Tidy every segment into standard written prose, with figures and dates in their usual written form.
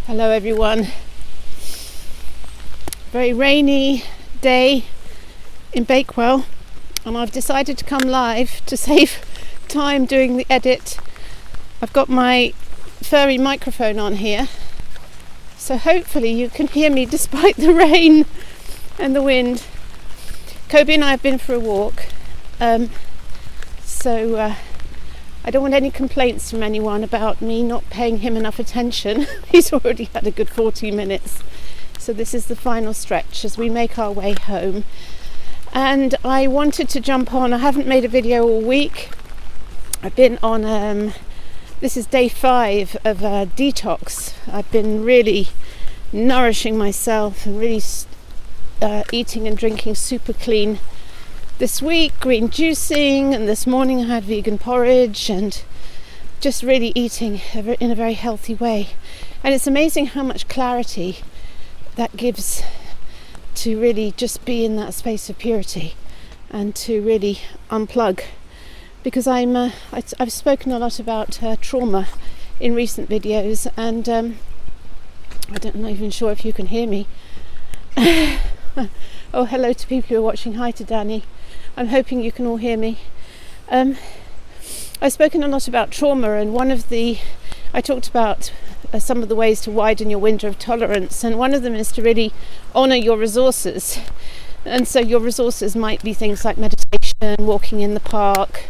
Hello everyone. Very rainy day in Bakewell, and I've decided to come live to save time doing the edit. I've got my furry microphone on here, so hopefully you can hear me despite the rain and the wind. Kobe and I have been for a walk, so I don't want any complaints from anyone about me not paying him enough attention. He's already had a good 40 minutes. So this is the final stretch as we make our way home. And I wanted to jump on. I haven't made a video all week. I've been on, this is day 5 of a detox. I've been really nourishing myself and really eating and drinking super clean this week, green juicing, and this morning I had vegan porridge and just really eating in a very healthy way. And it's amazing how much clarity that gives to really just be in that space of purity and to really unplug. Because I've spoken a lot about trauma in recent videos, and I'm not even sure if you can hear me. Oh, hello to people who are watching. Hi to Danny. I'm hoping you can all hear me. I've spoken a lot about trauma, and I talked about some of the ways to widen your window of tolerance, and one of them is to really honour your resources. And so your resources might be things like meditation, walking in the park,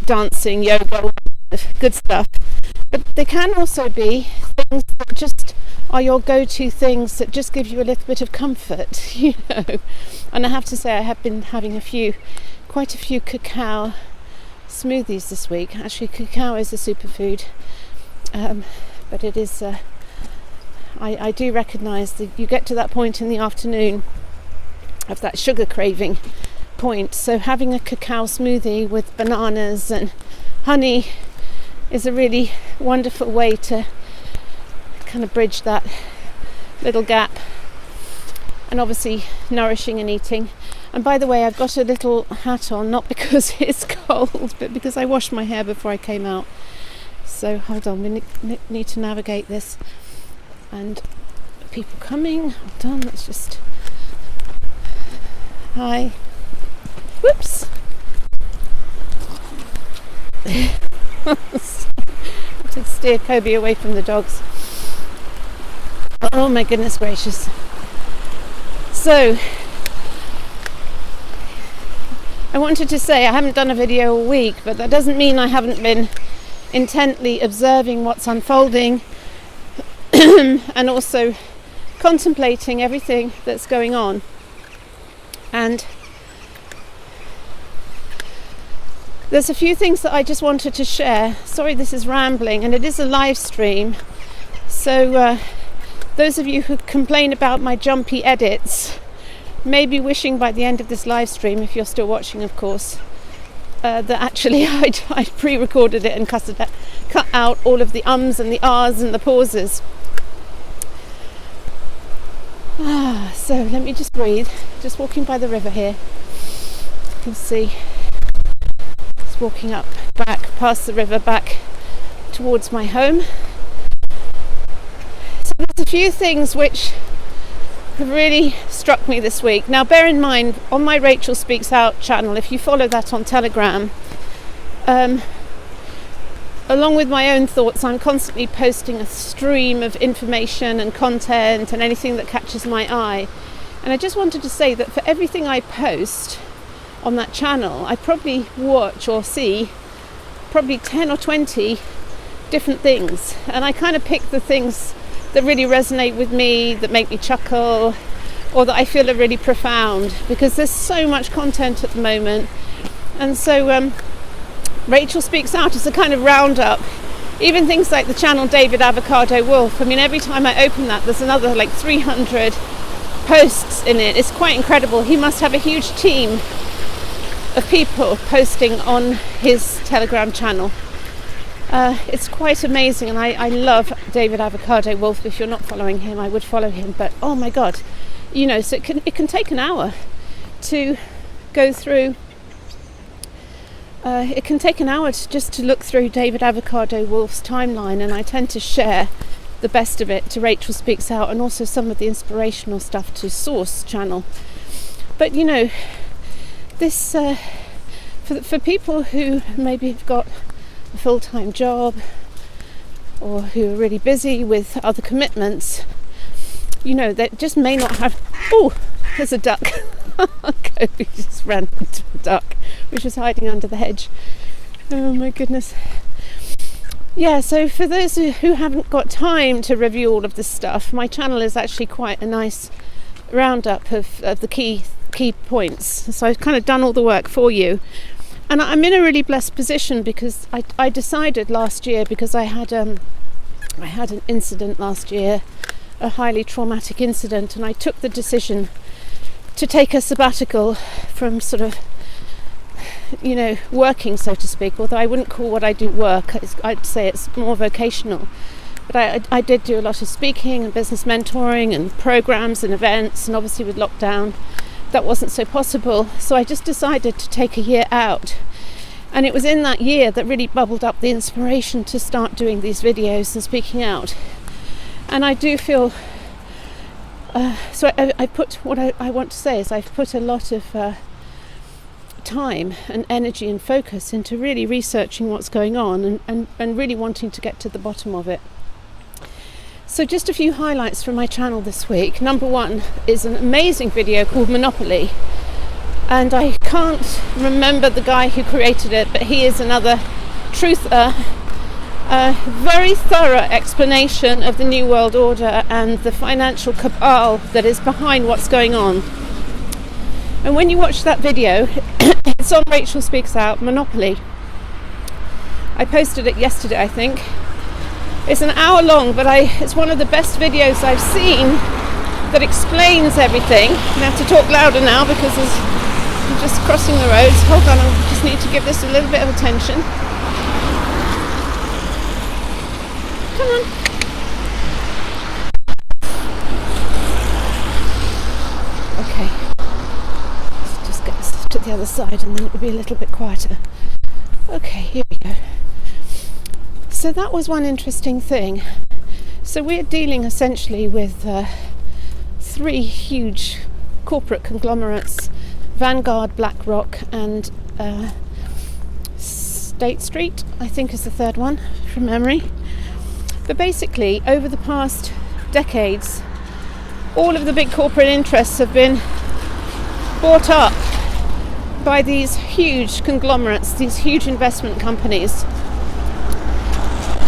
dancing, yoga, good stuff. But they can also be things that just are your go-to things that just give you a little bit of comfort, you know. And I have to say, I have been having quite a few cacao smoothies this week. Actually, cacao is a superfood, but it is. I do recognise that you get to that point in the afternoon of that sugar craving point. So having a cacao smoothie with bananas and honey is a really wonderful way to kind of bridge that little gap, and obviously nourishing and eating. And by the way, I've got a little hat on, not because it's cold, but because I washed my hair before I came out. So hold on, we need to navigate this. And people coming, hold on, let's just, hi, whoops. To steer Kobe away from the dogs. Oh my goodness gracious. So I wanted to say I haven't done a video all week, but that doesn't mean I haven't been intently observing what's unfolding and also contemplating everything that's going on. And there's a few things that I just wanted to share. Sorry, this is rambling, and it is a live stream. So those of you who complain about my jumpy edits may be wishing by the end of this live stream, if you're still watching of course, that actually I pre-recorded it and cut out all of the ums and the ahs and the pauses. So let me just breathe. Just walking by the river here. You can see it's walking back past the river back towards my home. So there's a few things which have really struck me this week. Now bear in mind, on my Rachel Speaks Out channel, if you follow that on Telegram, along with my own thoughts, I'm constantly posting a stream of information and content and anything that catches my eye. And I just wanted to say that for everything I post on that channel, I probably watch or see probably 10 or 20 different things. And I kind of pick the things that really resonate with me, that make me chuckle, or that I feel are really profound, because there's so much content at the moment. And so Rachel Speaks Out is a kind of roundup. Even things like the channel David Avocado Wolf, I mean, every time I open that, there's another like 300 posts in it. It's quite incredible. He must have a huge team of people posting on his Telegram channel. It's quite amazing, and I love David Avocado Wolf. If you're not following him, I would follow him, but oh my god, you know, so it can take an hour to go through it can take an hour just to look through David Avocado Wolf's timeline, and I tend to share the best of it to Rachel Speaks Out, and also some of the inspirational stuff to Source channel. But you know, this for people who maybe have got a full-time job or who are really busy with other commitments, you know, that just may not have... Oh, there's a duck. Kobe just ran into a duck which was hiding under the hedge. Oh my goodness. Yeah, so for those who haven't got time to review all of this stuff, my channel is actually quite a nice roundup of the key points. So I've kind of done all the work for you. And I'm in a really blessed position because I decided last year, because I had an incident last year, a highly traumatic incident, and I took the decision to take a sabbatical from sort of, you know, working, so to speak, although I wouldn't call what I do work. I'd say it's more vocational. But I did do a lot of speaking and business mentoring and programs and events, and obviously with lockdown that wasn't so possible. So I just decided to take a year out. And it was in that year that really bubbled up the inspiration to start doing these videos and speaking out. And I do feel... so I put... What I want to say is I've put a lot of time and energy and focus into really researching what's going on and really wanting to get to the bottom of it. So just a few highlights from my channel this week. Number one is an amazing video called Monopoly. And I can't remember the guy who created it, but he is another truther. A very thorough explanation of the New World Order and the financial cabal that is behind what's going on. And when you watch that video, it's on Rachel Speaks Out, Monopoly. I posted it yesterday, I think. It's an hour long, but it's one of the best videos I've seen that explains everything. I'm going to have to talk louder now because I'm just crossing the roads. Hold on, I just need to give this a little bit of attention. Come on. Okay. Let's just get this to the other side and then it'll be a little bit quieter. Okay, here we go. So that was one interesting thing. So we're dealing essentially with three huge corporate conglomerates: Vanguard, BlackRock, and State Street, I think is the third one from memory. But basically, over the past decades, all of the big corporate interests have been bought up by these huge conglomerates, these huge investment companies.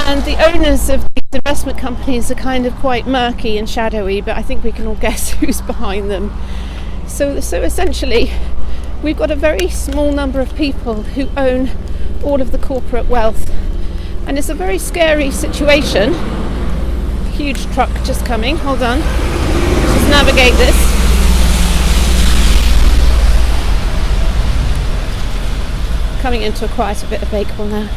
And the owners of these investment companies are kind of quite murky and shadowy, but I think we can all guess who's behind them. So essentially, we've got a very small number of people who own all of the corporate wealth. And it's a very scary situation. Huge truck just coming. Hold on. Just navigate this. Coming into a quieter bit of Bakewell now.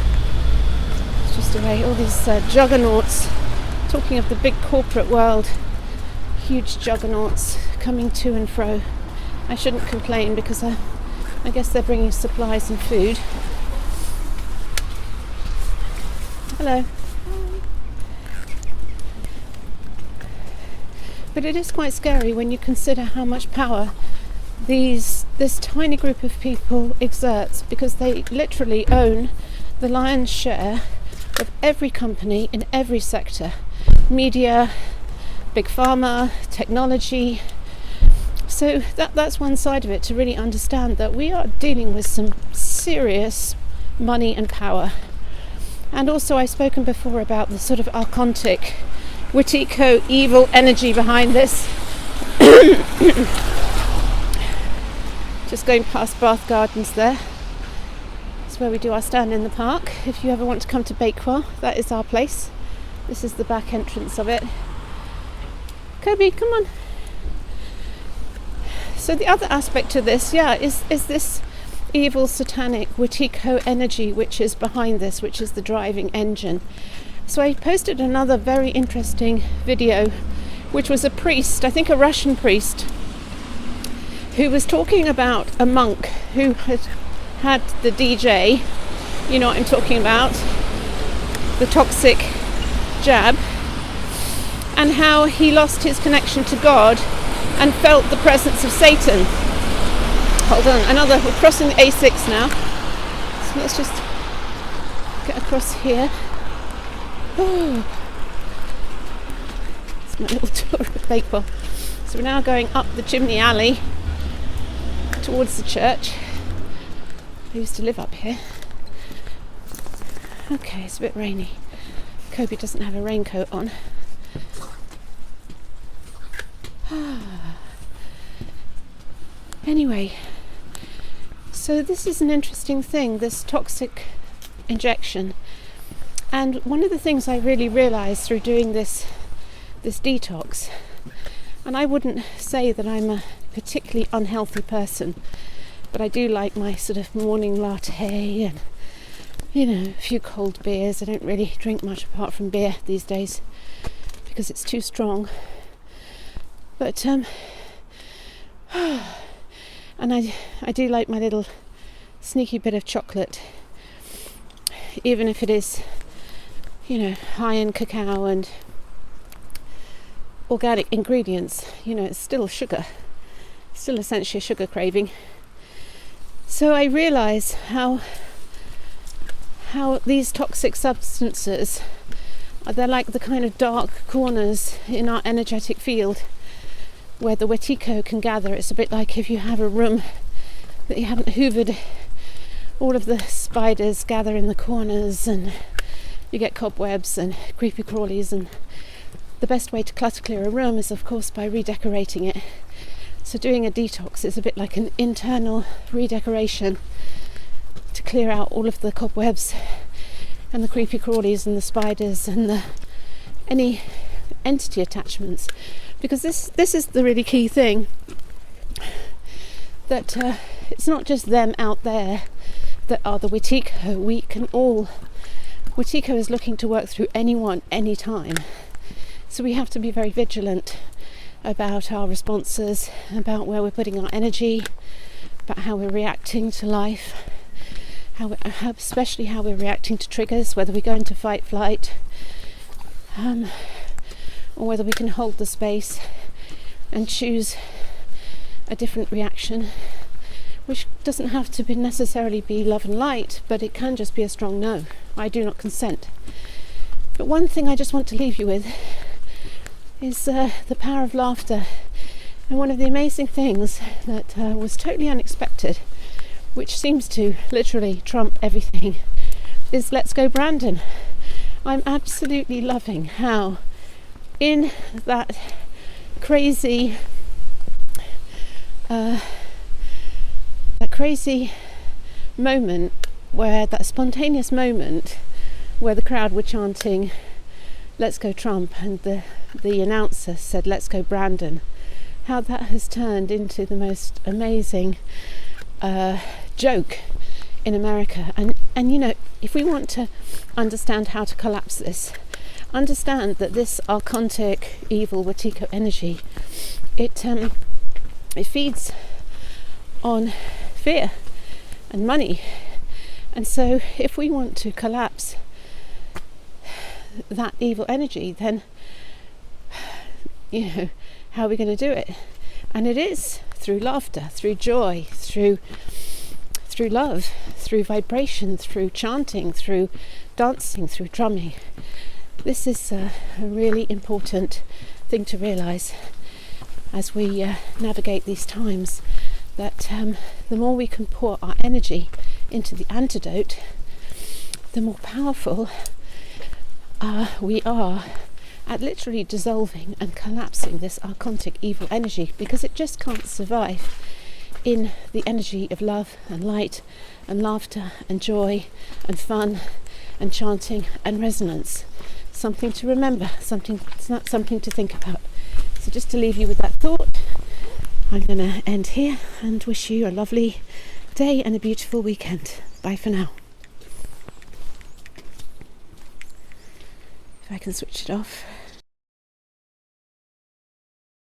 Just away, all these juggernauts, talking of the big corporate world, huge juggernauts coming to and fro. I shouldn't complain because I guess they're bringing supplies and food. Hello. But it is quite scary when you consider how much power this tiny group of people exerts, because they literally own the lion's share of every company in every sector: media, big pharma, technology. So that's one side of it, to really understand that we are dealing with some serious money and power. And also, I've spoken before about the sort of archontic, Wetiko evil energy behind this. Just going past Bath Gardens there. Where we do our stand in the park. If you ever want to come to Bakewell, that is our place. This is the back entrance of it. Kobe, come on. So the other aspect to this, is this evil satanic Wetiko energy which is behind this, which is the driving engine. So I posted another very interesting video, which was a priest, I think a Russian priest, who was talking about a monk who had had the DJ, you know what I'm talking about, the toxic jab, and how he lost his connection to God and felt the presence of Satan. Hold on, we're crossing the A6 now. So let's just get across here. Oh, it's my little tour of Bakewell. So we're now going up the chimney alley towards the church. I used to live up here. Okay, it's a bit rainy. Kobe doesn't have a raincoat on. Anyway, so this is an interesting thing, this toxic injection. And one of the things I really realised through doing this detox, and I wouldn't say that I'm a particularly unhealthy person, but I do like my sort of morning latte and, you know, a few cold beers. I don't really drink much apart from beer these days because it's too strong. But and I do like my little sneaky bit of chocolate, even if it is, you know, high in cacao and organic ingredients. You know, it's still sugar, still essentially a sugar craving. So I realise how these toxic substances they're like the kind of dark corners in our energetic field where the Wetiko can gather. It's a bit like if you have a room that you haven't hoovered, all of the spiders gather in the corners and you get cobwebs and creepy crawlies, and the best way to clutter clear a room is of course by redecorating it. So doing a detox is a bit like an internal redecoration to clear out all of the cobwebs and the creepy crawlies and the spiders and any entity attachments, because this is the really key thing, that it's not just them out there that are the Wetiko. We can all, Wetiko is looking to work through anyone, anytime. So we have to be very vigilant about our responses, about where we're putting our energy, about how we're reacting to life, especially how we're reacting to triggers, whether we go into fight, flight, or whether we can hold the space and choose a different reaction, which doesn't have to necessarily be love and light, but it can just be a strong no. I do not consent. But one thing I just want to leave you with is the power of laughter. And one of the amazing things that was totally unexpected, which seems to literally trump everything, is Let's Go Brandon. I'm absolutely loving how in that crazy moment, where that spontaneous moment where the crowd were chanting Let's Go Trump and the announcer said Let's Go Brandon, how that has turned into the most amazing joke in America. And you know, if we want to understand how to collapse this, understand that this archontic evil Wetiko energy, it feeds on fear and money. And so if we want to collapse that evil energy, then, you know, how are we going to do it? And it is through laughter, through joy, through love, through vibration, through chanting, through dancing, through drumming. This is a really important thing to realise as we navigate these times, that the more we can pour our energy into the antidote, the more powerful we are at literally dissolving and collapsing this archontic evil energy, because it just can't survive in the energy of love and light and laughter and joy and fun and chanting and resonance. Something to remember, something to think about. So just to leave you with that thought, I'm going to end here and wish you a lovely day and a beautiful weekend. Bye for now. If I can switch it off.